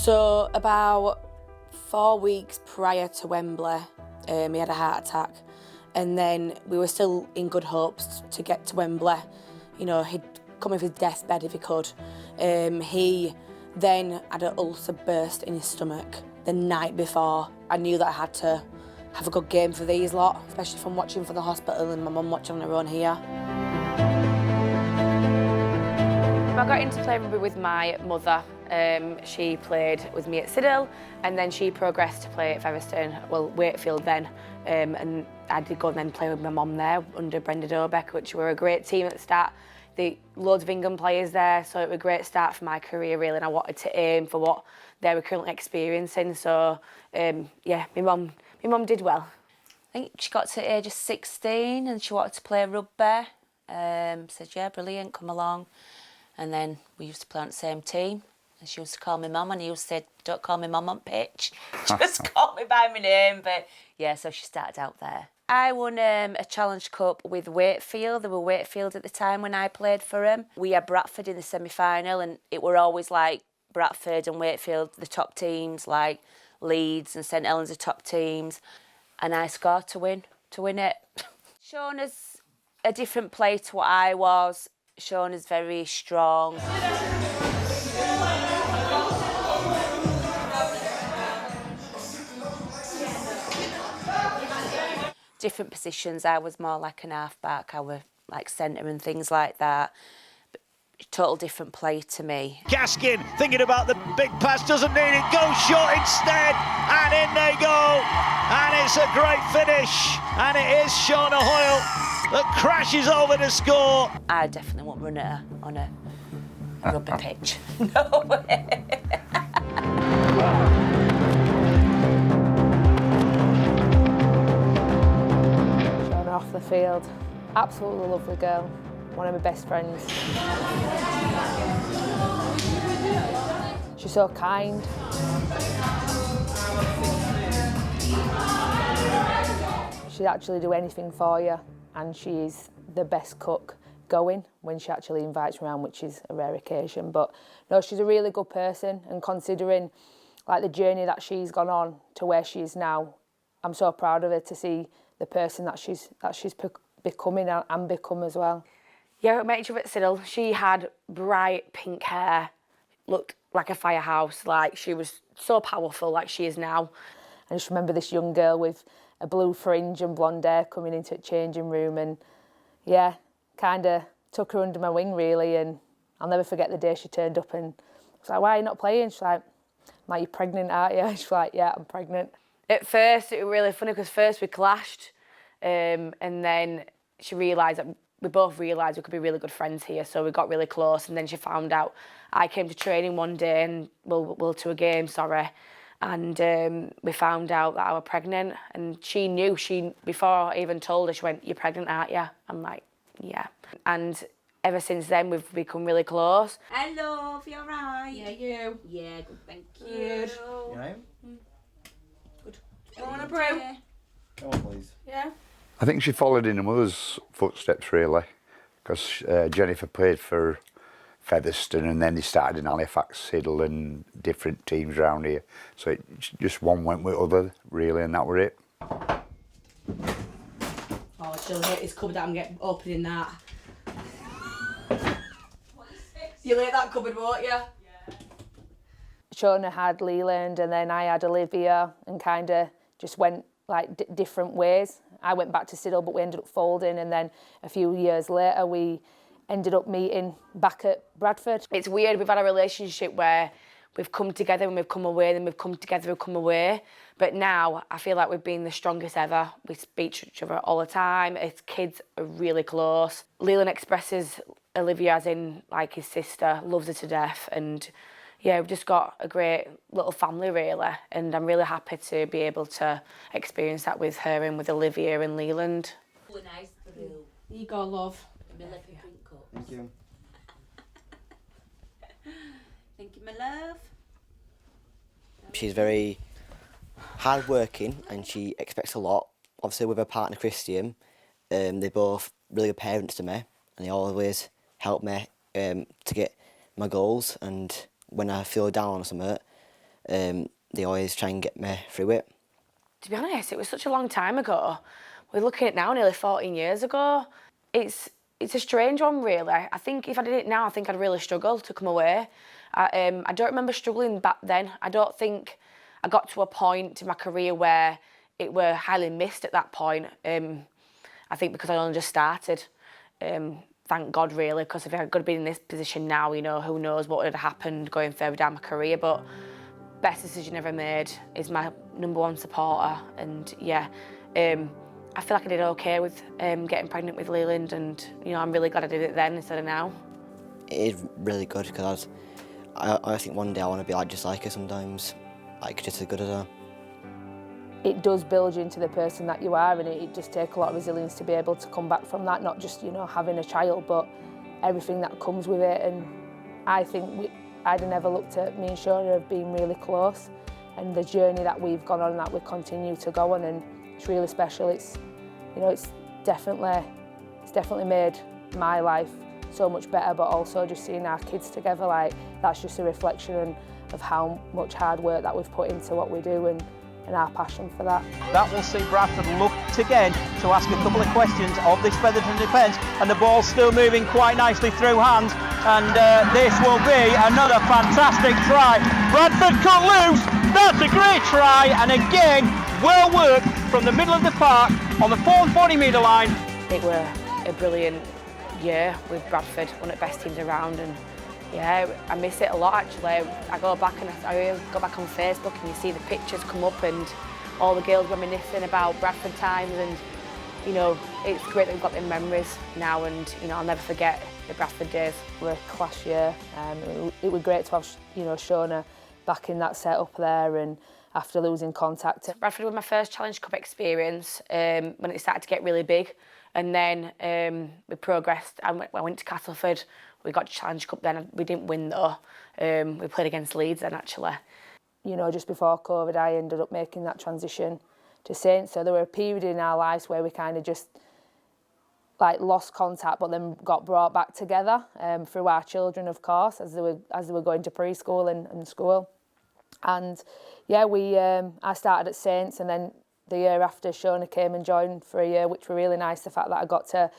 So about 4 weeks prior to Wembley, he had a heart attack, and then we were still in good hopes to get to Wembley. You know, he'd come off his deathbed if he could. He then had an ulcer burst in his stomach the night before. I knew that I had to have a good game for these lot, especially from watching from the hospital and my mum watching on her own here. I got into playing rugby with my mother. She played with me at St Helens, and then she progressed to play at Featherstone, well, Wakefield then, and I did go and then play with my mum there under Brenda Dobeck, which were a great team at the start. Loads of England players there, so it was a great start for my career really, and I wanted to aim for what they were currently experiencing. So yeah, my mum did well. I think she got to the age of 16 and she wanted to play rugby. Said, yeah, brilliant, come along. And then we used to play on the same team. And she used to call me mum, and he used to say, don't call me mum on pitch, just call me by my name. But yeah, so she started out there. I won a Challenge Cup with Wakefield. They were Wakefield at the time when I played for them. We had Bradford in the semi-final, and it were always like Bradford and Wakefield, the top teams, like Leeds and St Helens, the top teams. And I scored to win it. Shona's a different player to what I was. Shona's very strong. Different positions. I was more like an half-back. I was like centre and things like that. But total different play to me. Gaskin thinking about the big pass, doesn't need it, goes short instead, and in they go. And it's a great finish. And it is Shona Hoyle that crashes over to score. I definitely won't run her on a rugby pitch. No way. Off the field, absolutely lovely girl, one of my best friends. She's so kind. She'd actually do anything for you, and she is the best cook going when she actually invites me around, which is a rare occasion. But no, she's a really good person, and considering like the journey that she's gone on to where she is now, I'm so proud of her to see the person that she's becoming and become as well. Yeah, we met each other at St Helens. She had bright pink hair, looked like a firehouse, like she was so powerful like she is now. I just remember this young girl with a blue fringe and blonde hair coming into a changing room, and yeah, kind of took her under my wing really, and I'll never forget the day she turned up and I was like, why are you not playing? She's like, you're pregnant, aren't you? She's like, yeah, I'm pregnant. At first, it was really funny because first we clashed, and then she realised that we both realised we could be really good friends here, so we got really close. And then she found out I came to training one day and to a game, and we found out that I was pregnant. And she knew. Before I even told her, she went, "You're pregnant, aren't you?" I'm like, "Yeah." And ever since then, we've become really close. Hello, you all right? Yeah, you. Yeah, good, thank you. Good. Your name? Good. Go on a brew. Come on, please. Yeah. I think she followed in her mother's footsteps, really, because Jennifer played for Featherstone and then they started in Halifax, Sidle and different teams around here. So it just one went with other, really, and that were it. Oh, she'll hit his cupboard out and get opening that. You'll hit that cupboard, won't you? Yeah. Shona had Leland and then I had Olivia, and kind of just went like different ways. I went back to Sidle, but we ended up folding, and then a few years later we ended up meeting back at Bradford. It's weird, we've had a relationship where we've come together and we've come away, then we've come together and come away. But now I feel like we've been the strongest ever. We speak to each other all the time. His kids are really close. Leland expresses Olivia as in like his sister, loves her to death, and yeah, we've just got a great little family really, and I'm really happy to be able to experience that with her and with Olivia and Leland. Oh, nice brew. Here you go, love. Thank you. Thank you, my love. She's very hard-working and she expects a lot. Obviously with her partner Christian, they're both really good parents to me, and they always help me to get my goals, and when I feel down or something, they always try and get me through it. To be honest, it was such a long time ago. We're looking at it now, nearly 14 years ago. It's a strange one, really. I think if I did it now, I think I'd really struggle to come away. I don't remember struggling back then. I don't think I got to a point in my career where it were highly missed at that point. I think because I only just started. Thank God, really, because if I could have been in this position now, you know, who knows what would have happened going further down my career. But best decision ever made is my #1 supporter. And yeah, I feel like I did okay with getting pregnant with Leland, and you know, I'm really glad I did it then instead of now. It is really good because I think one day I want to be like just like her sometimes, like just as good as her. It does build you into the person that you are, and it does take a lot of resilience to be able to come back from that, not just, you know, having a child, but everything that comes with it. And I think I'd have never looked at me and Shona of being really close, and the journey that we've gone on and that we continue to go on, and it's really special. It's, you know, it's definitely made my life so much better, but also just seeing our kids together, like, that's just a reflection of how much hard work that we've put into what we do, and our passion for that. That will see Bradford looked again to ask a couple of questions of this Featherton defence, and the ball's still moving quite nicely through hands, and this will be another fantastic try. Bradford cut loose, that's a great try, and again, well worked from the middle of the park on the 40 metre line. It were a brilliant year with Bradford, one of the best teams around, and yeah, I miss it a lot actually. I go back and I go back on Facebook and you see the pictures come up and all the girls reminiscing about Bradford times, and you know, it's great that we've got them memories now, and you know, I'll never forget the Bradford days. It was a class year. It was great to have, you know, Shona back in that setup there, and after losing contact. Bradford was my first Challenge Cup experience when it started to get really big, and then we progressed. I went to Castleford. We got to Challenge Cup then. We didn't win though. We played against Leeds then actually. You know, just before COVID, I ended up making that transition to Saints. So there were a period in our lives where we kind of just like lost contact, but then got brought back together through our children, of course, as they were going to preschool and school. And yeah, I started at Saints, and then the year after, Shona came and joined for a year, which were really nice. The fact that I got to,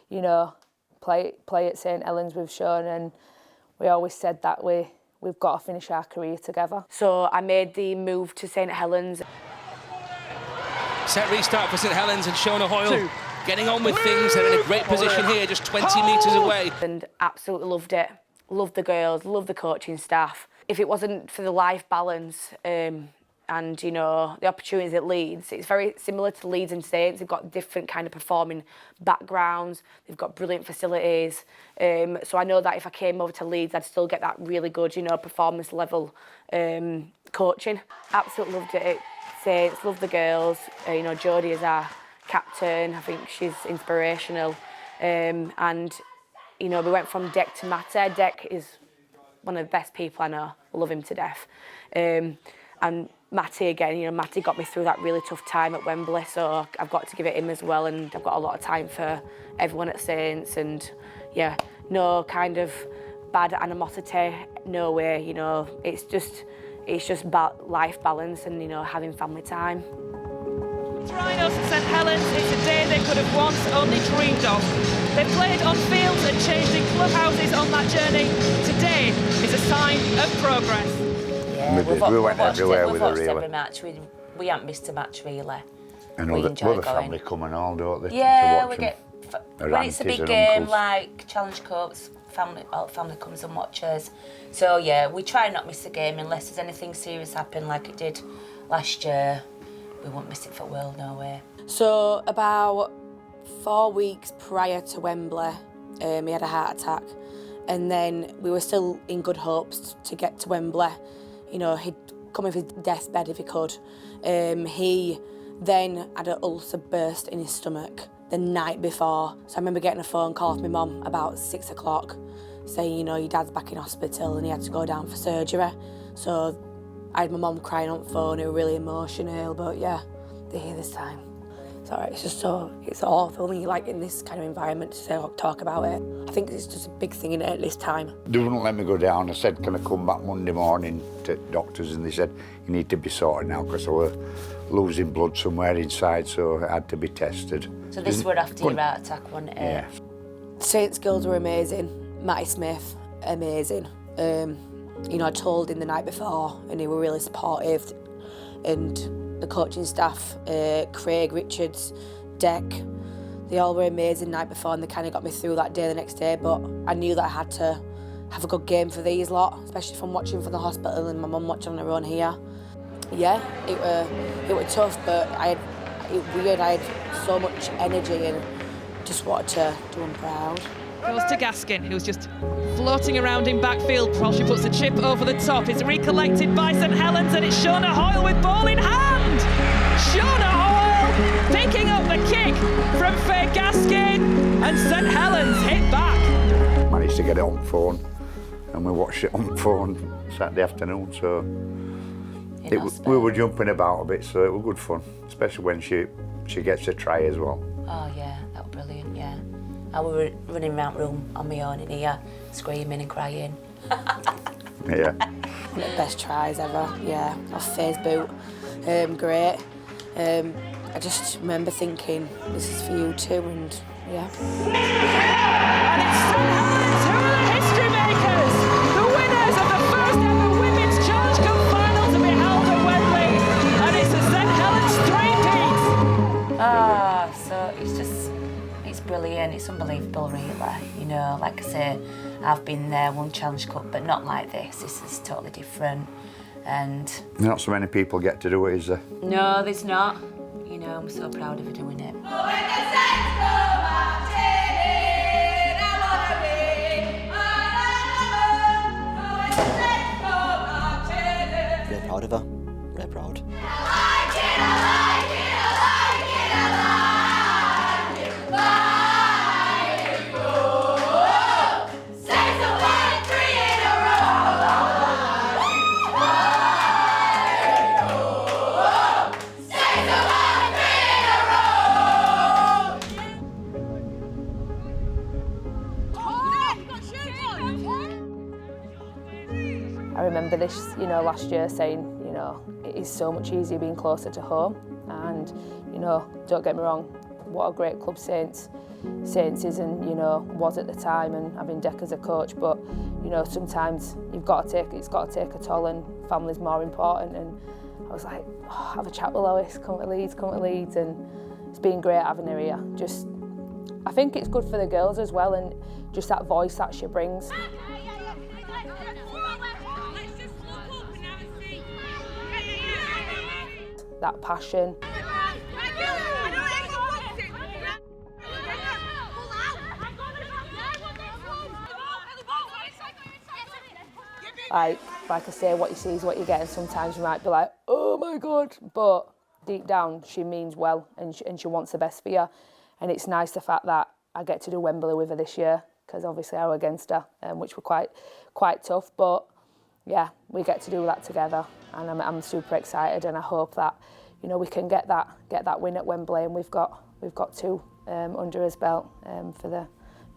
you know, play at St Helens with Shona, and we always said that we've got to finish our career together. So I made the move to St Helens. Set restart for St Helens, and Shona Hoyle getting on with things. They're in a great position here, just 20 metres away. And absolutely loved it. Loved the girls, loved the coaching staff. If it wasn't for the life balance and, you know, the opportunities at Leeds, it's very similar to Leeds and Saints. They've got different kind of performing backgrounds. They've got brilliant facilities. So I know that if I came over to Leeds, I'd still get that really good, you know, performance level coaching. Absolutely loved it at Saints, loved the girls. You know, Jodie is our captain. I think she's inspirational. And, you know, we went from Dec to Mate. Dec is one of the best people I know. I love him to death. And Matty again, you know, Matty got me through that really tough time at Wembley, so I've got to give it him as well, and I've got a lot of time for everyone at Saints, and yeah, no kind of bad animosity, no way, you know, it's just life balance and, you know, having family time. Leeds Rhinos at St Helens, it's a day they could have once only dreamed of. They've played on fields and changed in clubhouses on that journey. Today is a sign of progress. Yeah, we went everywhere with her, really. Every match. We haven't missed a match, really. And we enjoy other going. family come and all, don't they? Yeah, to watch we get... When it's a big game, like Challenge Cups, all family comes and watches. So, yeah, we try and not miss a game unless there's anything serious happen like it did last year. We won't miss it for the world, no way. So about 4 weeks prior to Wembley, he had a heart attack, and then we were still in good hopes to get to Wembley. You know, he'd come off his deathbed if he could. He then had an ulcer burst in his stomach the night before. So I remember getting a phone call off my mum about 6 o'clock saying, you know, your dad's back in hospital and he had to go down for surgery. So I had my mum crying on the phone, it was really emotional, but yeah, they're here this time. Sorry, it's awful when you're like in this kind of environment to talk about it. I think it's just a big thing in it at this time. They wouldn't let me go down. I said, can I come back Monday morning to doctors? And they said, you need to be sorted now because I was losing blood somewhere inside, so I had to be tested. So this were after your heart attack, wasn't it? Yeah. Saints girls were amazing. Matty Smith, amazing. You know, I told him the night before and they were really supportive. And the coaching staff, Craig, Richards, Deck, they all were amazing the night before and they kind of got me through that day the next day. But I knew that I had to have a good game for these lot, especially from watching from the hospital and my mum watching on her own here. Yeah, it were tough, but I had so much energy and just wanted to do them proud. Goes to Gaskin, who's just floating around in backfield while she puts the chip over the top. It's recollected by St Helens and it's Shona Hoyle with ball in hand. Shona Hoyle picking up the kick from Faye Gaskin and St Helens hit back. Managed to get it on phone and we watched it on phone Saturday afternoon, so we were jumping about a bit, so it was good fun, especially when she gets a try as well. Oh yeah, that was brilliant, yeah. I was running around the room on my own in here, screaming and crying. Yeah. One of the best tries ever, yeah. Off Faye's boot, great. I just remember thinking, this is for you too, and yeah. And it's St Helens who are the history makers, the winners of the first ever Women's Challenge Cup final to be held at Wembley. And it's a St Helens three-peat. So it's brilliant, it's unbelievable really, you know, like I say, I've been there, won Challenge Cup, but not like this. This is totally different, and... Not so many people get to do it, is there? No, there's not. You know, I'm so proud of her doing it. Really proud of her, really proud. I remember this, you know, last year saying, you know, it is so much easier being closer to home. And, you know, don't get me wrong, what a great club Saints is and, you know, was at the time, and having Deck as a coach. But, you know, sometimes it's got to take a toll, and family's more important. And I was like, oh, have a chat with Lois, come to Leeds. And it's been great having her here. Just, I think it's good for the girls as well, and just that voice that she brings. That passion. Like I say, what you see is what you get, and sometimes you might be like, oh my God, but deep down she means well, and she wants the best for you. And it's nice the fact that I get to do Wembley with her this year, because obviously I was against her, which were quite tough, but yeah, we get to do that together, and I'm super excited, and I hope that, you know, we can get that win at Wembley, and we've got two under his belt for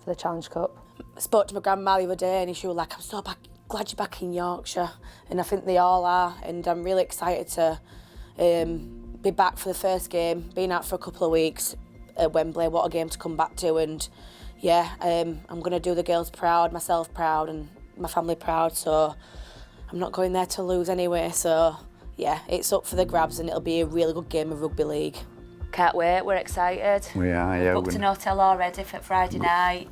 the Challenge Cup. I spoke to my grandma the other day and she was like, I'm so glad you're back in Yorkshire, and I think they all are, and I'm really excited to be back for the first game, been out for a couple of weeks at Wembley. What a game to come back to, and yeah, I'm going to do the girls proud, myself proud, and my family proud, so I'm not going there to lose anyway, so yeah, it's up for the grabs, and it'll be a really good game of rugby league. Can't wait, we're excited. We are, yeah. Booked an hotel already for Friday night.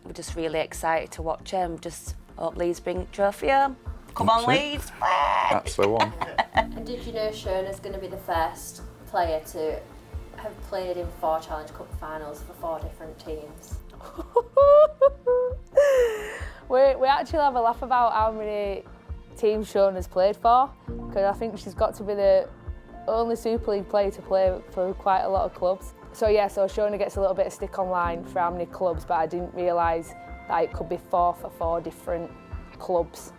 We're just really excited to watch them. Just hope Leeds bring trophy home. Come on, Leeds. That's the one. And did you know Shona's going to be the first player to have played in 4 Challenge Cup finals for 4 different teams? We actually have a laugh about how many teams Shona's played for, because I think she's got to be the only Super League player to play for quite a lot of clubs. So yeah, so Shona gets a little bit of stick online for how many clubs, but I didn't realise that it could be 4 for 4 different clubs,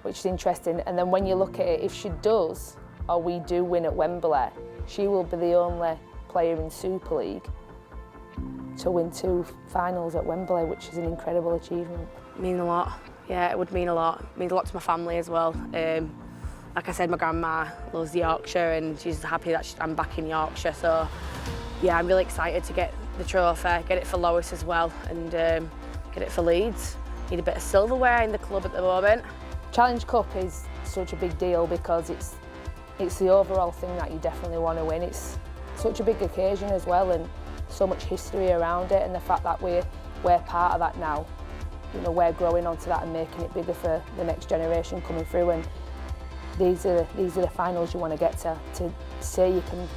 which is interesting. And then when you look at it, if she does, or we do win at Wembley, she will be the only player in Super League to win 2 finals at Wembley, which is an incredible achievement. Means a lot. Yeah, it would mean a lot. It means a lot to my family as well. Like I said, my grandma loves Yorkshire and she's happy that I'm back in Yorkshire. So yeah, I'm really excited to get the trophy, get it for Lois as well, and get it for Leeds. Need a bit of silverware in the club at the moment. Challenge Cup is such a big deal because it's the overall thing that you definitely want to win. It's such a big occasion as well, and so much history around it, and the fact that we're part of that now. You know, we're growing onto that and making it bigger for the next generation coming through, and these are the finals you want to get to say you can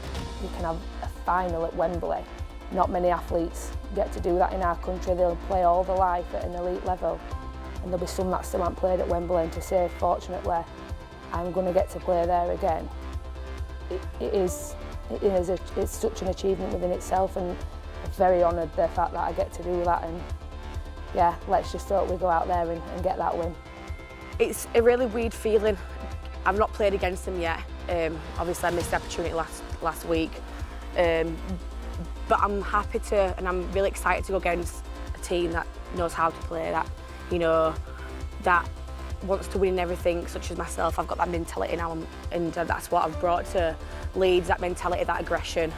have a final at Wembley. Not many athletes get to do that in our country. They'll play all their life at an elite level, and there'll be some that still haven't played at Wembley, and to say, fortunately, I'm going to get to play there again. It's such an achievement within itself, and I'm very honoured the fact that I get to do that, and yeah, let's just hope we go out there and get that win. It's a really weird feeling. I've not played against them yet. Obviously I missed the opportunity last week. But I'm happy to, and I'm really excited to go against a team that knows how to play, that, you know, that wants to win everything, such as myself. I've got that mentality now, and that's what I've brought to Leeds, that mentality, that aggression.